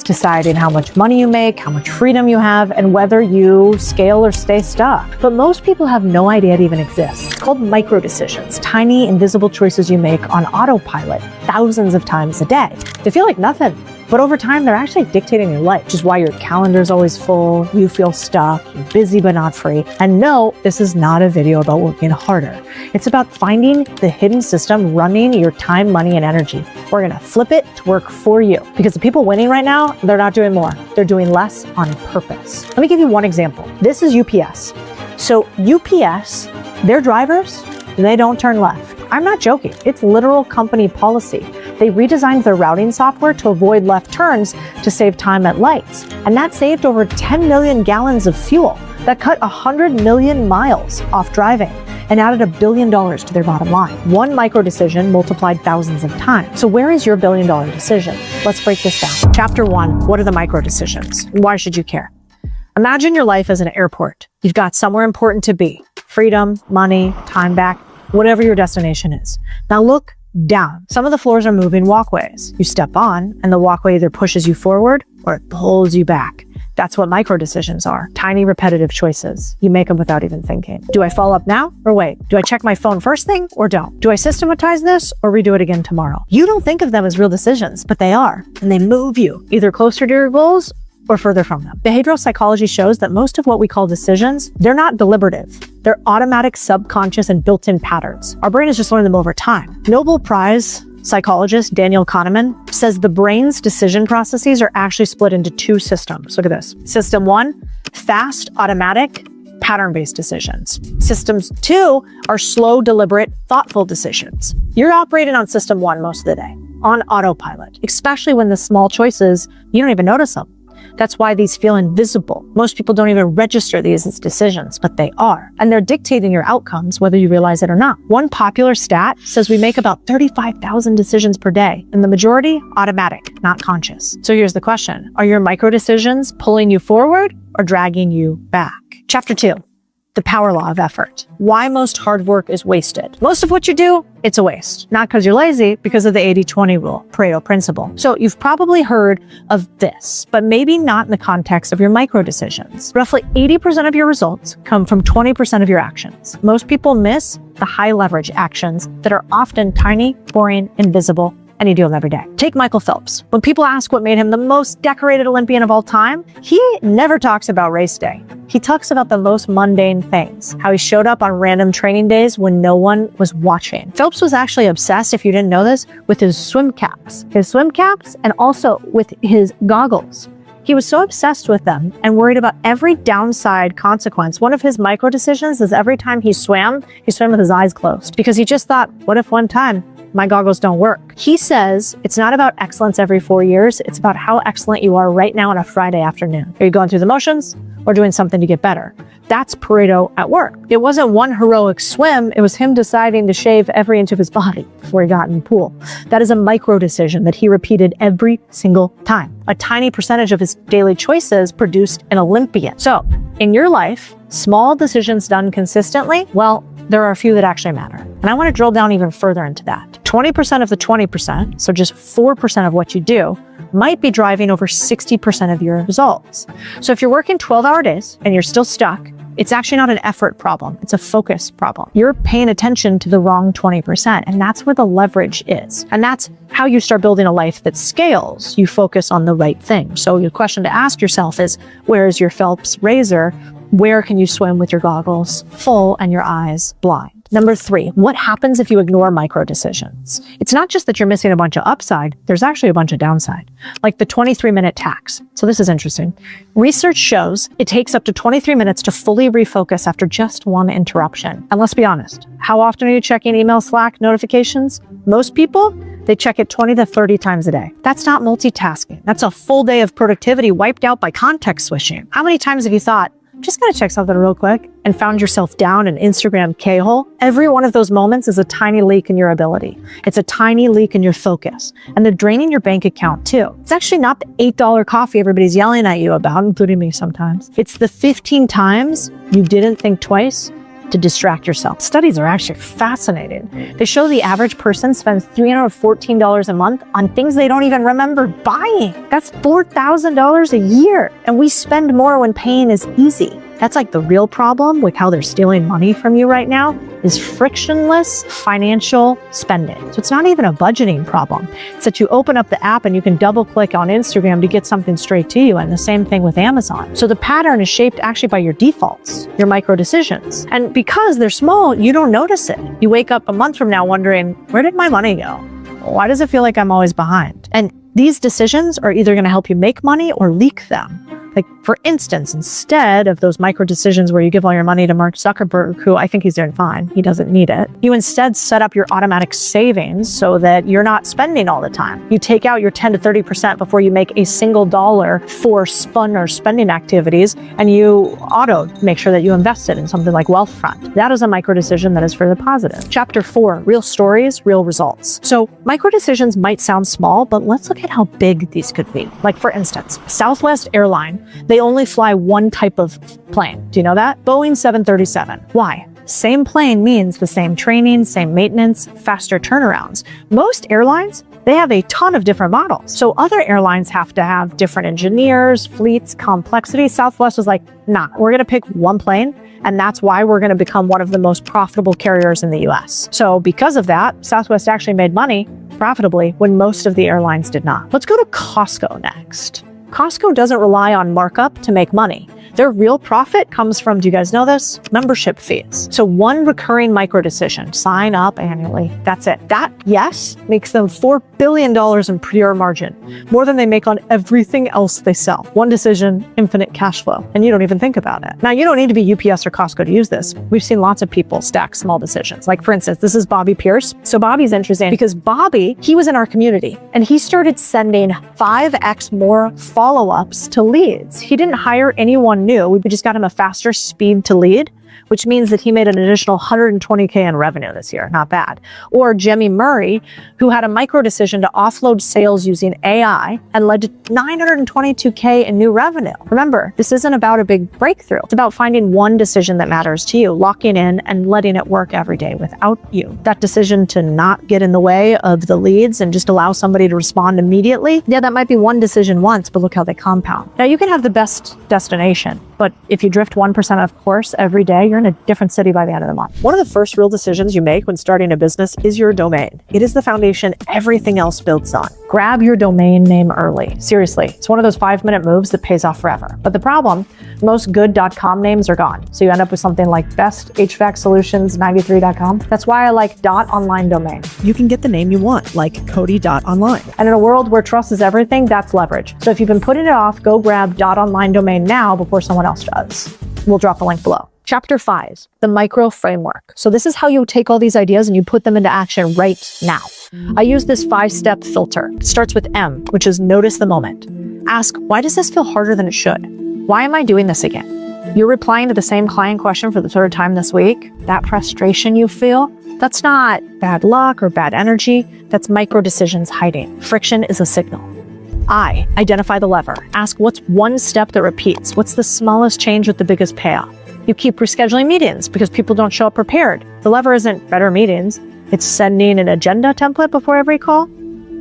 deciding how much money you make, how much freedom you have, and whether you scale or stay stuck. But most people have no idea it even exists. It's called micro decisions, tiny invisible choices you make on autopilot thousands of times a day. They feel like nothing, but over time, they're actually dictating your life, which is why your calendar's always full, you feel stuck, you're busy but not free. And no, this is not a video about working harder. It's about finding the hidden system running your time, money, and energy. We're gonna flip it to work for you. Because the people winning right now, they're not doing more. They're doing less on purpose. Let me give you one example. This is UPS. So UPS, their drivers, they don't turn left. I'm not joking. It's literal company policy. They redesigned their routing software to avoid left turns to save time at lights. And that saved over 10 million gallons of fuel. That cut 100 million miles off driving and added $1 billion to their bottom line. One micro decision multiplied thousands of times. So where is your $1 billion decision? Let's break this down. Chapter 1, what are the micro decisions? Why should you care? Imagine your life as an airport. You've got somewhere important to be. Freedom, money, time back, whatever your destination is. Now look down. Some of the floors are moving walkways. You step on and the walkway either pushes you forward or it pulls you back. That's what micro decisions are. Tiny repetitive choices. You make them without even thinking. Do I follow up now or wait? Do I check my phone first thing or don't? Do I systematize this or redo it again tomorrow? You don't think of them as real decisions, but they are. And they move you either closer to your goals or further from them. Behavioral psychology shows that most of what we call decisions, they're not deliberative. They're automatic, subconscious, and built-in patterns. Our brain has just learned them over time. Nobel Prize psychologist Daniel Kahneman says the brain's decision processes are actually split into two systems. Look at this. System 1, fast, automatic, pattern-based decisions. Systems 2 are slow, deliberate, thoughtful decisions. You're operating on system 1 most of the day, on autopilot, especially when the small choices, you don't even notice them. That's why these feel invisible. Most people don't even register these as decisions, but they are. And they're dictating your outcomes, whether you realize it or not. One popular stat says we make about 35,000 decisions per day, and the majority automatic, not conscious. So here's the question. Are your micro decisions pulling you forward or dragging you back? Chapter 2. The power law of effort. Why most hard work is wasted. Most of what you do, it's a waste. Not because you're lazy, because of the 80-20 rule, Pareto principle. So you've probably heard of this, but maybe not in the context of your micro decisions. Roughly 80% of your results come from 20% of your actions. Most people miss the high leverage actions that are often tiny, boring, invisible, and you do them every day. Take Michael Phelps. When people ask what made him the most decorated Olympian of all time, he never talks about race day. He talks about the most mundane things, how he showed up on random training days when no one was watching. Phelps was actually obsessed, if you didn't know this, with his swim caps and also with his goggles. He was so obsessed with them and worried about every downside consequence. One of his micro decisions is every time he swam with his eyes closed because he just thought, what if one time my goggles don't work? He says it's not about excellence every 4 years. It's about how excellent you are right now on a Friday afternoon. Are you going through the motions or doing something to get better? That's Pareto at work. It wasn't one heroic swim. It was him deciding to shave every inch of his body before he got in the pool. That is a micro decision that he repeated every single time. A tiny percentage of his daily choices produced an Olympian. So in your life, small decisions done consistently, well, there are a few that actually matter. And I want to drill down even further into that. 20% of the 20%, so just 4% of what you do, might be driving over 60% of your results. So if you're working 12-hour days and you're still stuck, it's actually not an effort problem. It's a focus problem. You're paying attention to the wrong 20%, and that's where the leverage is. And that's how you start building a life that scales. You focus on the right thing. So the question to ask yourself is, where is your Phelps razor? Where can you swim with your goggles full and your eyes blind? Number 3, what happens if you ignore micro decisions? It's not just that you're missing a bunch of upside, there's actually a bunch of downside, like the 23-minute tax. So this is interesting. Research shows it takes up to 23 minutes to fully refocus after just one interruption. And let's be honest, how often are you checking email, Slack, notifications? Most people, they check it 20 to 30 times a day. That's not multitasking. That's a full day of productivity wiped out by context switching. How many times have you thought, I'm just gonna check something real quick, and found yourself down an Instagram K-hole? Every one of those moments is a tiny leak in your ability. It's a tiny leak in your focus. And they're draining your bank account too. It's actually not the $8 coffee everybody's yelling at you about, including me sometimes. It's the 15 times you didn't think twice to distract yourself. Studies are actually fascinating. They show the average person spends $314 a month on things they don't even remember buying. That's $4,000 a year. And we spend more when paying is easy. That's like the real problem with how they're stealing money from you right now is frictionless financial spending. So it's not even a budgeting problem. It's that you open up the app and you can double click on Instagram to get something straight to you. And the same thing with Amazon. So the pattern is shaped actually by your defaults, your micro decisions. And because they're small, you don't notice it. You wake up a month from now wondering, where did my money go? Why does it feel like I'm always behind? And these decisions are either going to help you make money or leak them. Like, for instance, instead of those micro decisions where you give all your money to Mark Zuckerberg, who I think he's doing fine, he doesn't need it, you instead set up your automatic savings so that you're not spending all the time. You take out your 10 to 30% before you make a single dollar for fun or spending activities, and you auto make sure that you invest it in something like Wealthfront. That is a micro decision that is for the positive. Chapter 4, real stories, real results. So micro decisions might sound small, but let's look at how big these could be. Like, for instance, Southwest Airlines, they only fly one type of plane. Do you know that? Boeing 737. Why? Same plane means the same training, same maintenance, faster turnarounds. Most airlines, they have a ton of different models. So other airlines have to have different engineers, fleets, complexity. Southwest was like, nah, we're going to pick one plane. And that's why we're going to become one of the most profitable carriers in the US. So because of that, Southwest actually made money profitably when most of the airlines did not. Let's go to Costco next. Costco doesn't rely on markup to make money. Their real profit comes from, do you guys know this? Membership fees. So one recurring micro decision, sign up annually. That's it. That, yes, makes them $4 billion in pure margin, more than they make on everything else they sell. One decision, infinite cash flow, and you don't even think about it. Now, you don't need to be UPS or Costco to use this. We've seen lots of people stack small decisions. Like, for instance, this is Bobby Pierce. So Bobby's interesting because Bobby, he was in our community and he started sending 5x more follow-ups to leads. He didn't hire anyone new. We just got him a faster speed to lead, which means that he made an additional $120K in revenue this year. Not bad. Or Jemmy Murray, who had a micro decision to offload sales using AI and led to $922K in new revenue. Remember, this isn't about a big breakthrough. It's about finding one decision that matters to you, locking in and letting it work every day without you. That decision to not get in the way of the leads and just allow somebody to respond immediately. Yeah, that might be one decision once, but look how they compound. Now, you can have the best destination, but if you drift 1% off course every day, you're in a different city by the end of the month. One of the first real decisions you make when starting a business is your domain. It is the foundation everything else builds on. Grab your domain name early. Seriously, it's one of those 5-minute moves that pays off forever. But the problem, most good .com names are gone. So you end up with something like besthvacsolutions93.com. That's why I like .online domain. You can get the name you want, like Cody.online. And in a world where trust is everything, that's leverage. So if you've been putting it off, go grab .online domain now before someone else does. We'll drop a link below. Chapter 5, the micro framework. So this is how you take all these ideas and you put them into action right now. I use this 5-step filter. It starts with M, which is notice the moment. Ask, why does this feel harder than it should? Why am I doing this again? You're replying to the same client question for the 3rd time this week. That frustration you feel, that's not bad luck or bad energy. That's micro decisions hiding. Friction is a signal. I, identify the lever. Ask, what's one step that repeats? What's the smallest change with the biggest payoff? You keep rescheduling meetings because people don't show up prepared. The lever isn't better meetings. It's sending an agenda template before every call.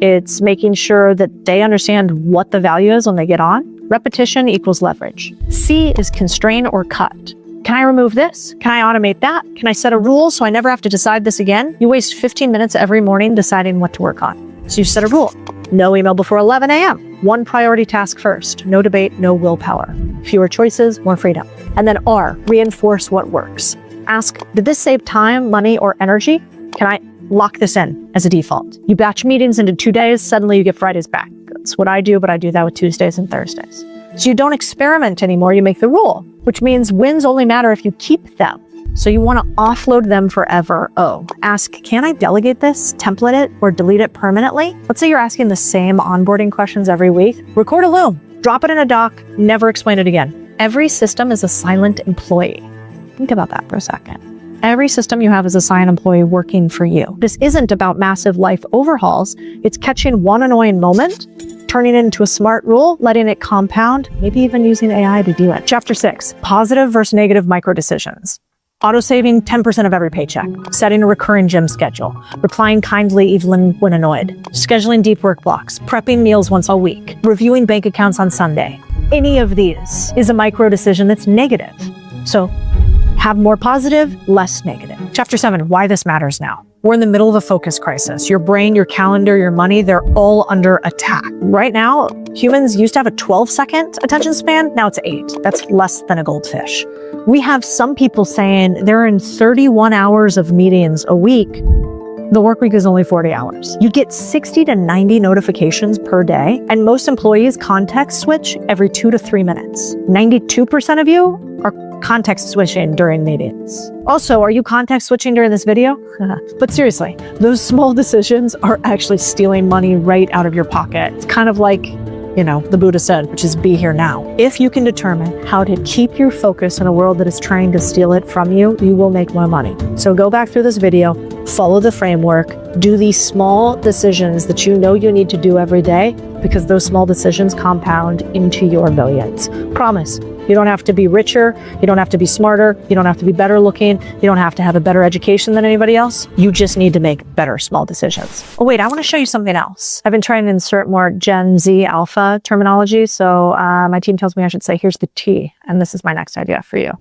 It's making sure that they understand what the value is when they get on. Repetition equals leverage. C is constrain or cut. Can I remove this? Can I automate that? Can I set a rule so I never have to decide this again? You waste 15 minutes every morning deciding what to work on. So you set a rule. No email before 11 a.m. One priority task first. No debate, no willpower. Fewer choices, more freedom. And then R, reinforce what works. Ask, did this save time, money, or energy? Can I lock this in as a default? You batch meetings into 2 days, suddenly you get Fridays back. That's what I do, but I do that with Tuesdays and Thursdays. So you don't experiment anymore, you make the rule, which means wins only matter if you keep them. So you want to offload them forever. Oh, ask, can I delegate this, template it, or delete it permanently? Let's say you're asking the same onboarding questions every week. Record a loom, drop it in a doc, never explain it again. Every system is a silent employee. Think about that for a second. Every system you have is a silent employee working for you. This isn't about massive life overhauls. It's catching one annoying moment, turning it into a smart rule, letting it compound, maybe even using AI to do it. Chapter 6, positive versus negative micro decisions. Auto-saving 10% of every paycheck, setting a recurring gym schedule, replying kindly even when annoyed, scheduling deep work blocks, prepping meals once a week, reviewing bank accounts on Sunday. Any of these is a micro decision that's negative. So have more positive, less negative. Chapter 7, why this matters now. We're in the middle of a focus crisis. Your brain, your calendar, your money, they're all under attack. Right now, humans used to have a 12-second attention span. Now it's 8. That's less than a goldfish. We have some people saying they're in 31 hours of meetings a week. The work week is only 40 hours. You get 60 to 90 notifications per day, and most employees context switch every 2 to 3 minutes. 92% of you are context switching during meetings. Also, are you context switching during this video? But seriously, those small decisions are actually stealing money right out of your pocket. It's kind of like, the Buddha said, which is be here now. If you can determine how to keep your focus in a world that is trying to steal it from you, you will make more money. So go back through this video, follow the framework, do these small decisions that you know you need to do every day, because those small decisions compound into your millions. Promise. You don't have to be richer, you don't have to be smarter, you don't have to be better looking, you don't have to have a better education than anybody else. You just need to make better small decisions. Oh wait, I want to show you something else. I've been trying to insert more Gen Z alpha terminology, so my team tells me I should say, here's the T, and this is my next idea for you.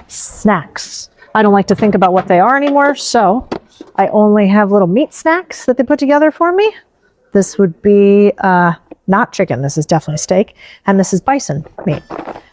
Snacks. I don't like to think about what they are anymore, so I only have little meat snacks that they put together for me. This would be not chicken, this is definitely steak, and this is bison meat.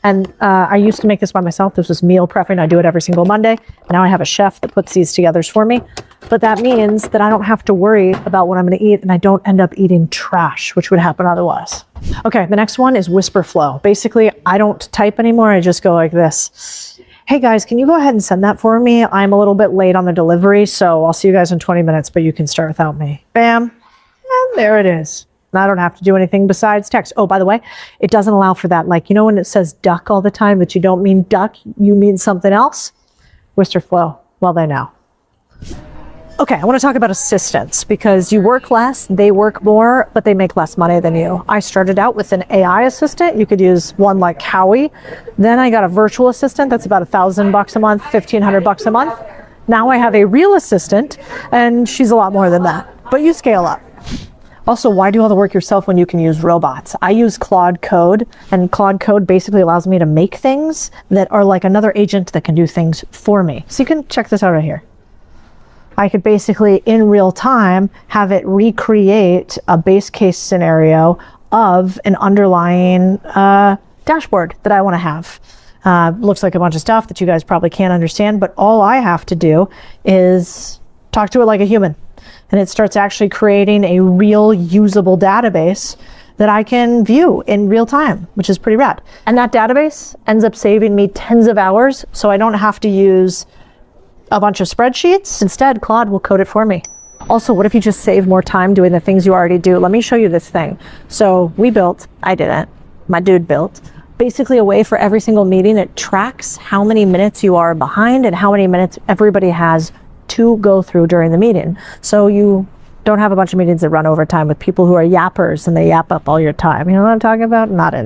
And I used to make this by myself. This was meal prepping. I do it every single Monday. Now I have a chef that puts these together for me. But that means that I don't have to worry about what I'm going to eat, and I don't end up eating trash, which would happen otherwise. Okay, the next one is whisper flow. Basically, I don't type anymore. I just go like this. Hey guys, can you go ahead and send that for me? I'm a little bit late on the delivery, so I'll see you guys in 20 minutes, but you can start without me. Bam. And there it is. I don't have to do anything besides text. Oh, by the way, it doesn't allow for that. Like, when it says duck all the time, but you don't mean duck, you mean something else? Whisper flow. Well, they know. Okay, I want to talk about assistants, because you work less, they work more, but they make less money than you. I started out with an AI assistant. You could use one like Howie. Then I got a virtual assistant. That's about $1,000 a month, $1,500 a month. Now I have a real assistant, and she's a lot more than that. But you scale up. Also, why do all the work yourself when you can use robots? I use Claude Code, and Claude Code basically allows me to make things that are like another agent that can do things for me. So you can check this out right here. I could basically, in real time, have it recreate a base case scenario of an underlying dashboard that I want to have. Looks like a bunch of stuff that you guys probably can't understand, but all I have to do is talk to it like a human. And it starts actually creating a real usable database that I can view in real time, which is pretty rad. And that database ends up saving me tens of hours, so I don't have to use a bunch of spreadsheets. Instead, Claude will code it for me. Also, what if you just save more time doing the things you already do? Let me show you this thing. So I didn't, my dude built, basically a way for every single meeting. It tracks how many minutes you are behind and how many minutes everybody has to go through during the meeting. So you don't have a bunch of meetings that run overtime with people who are yappers and they yap up all your time. You know what I'm talking about? Not in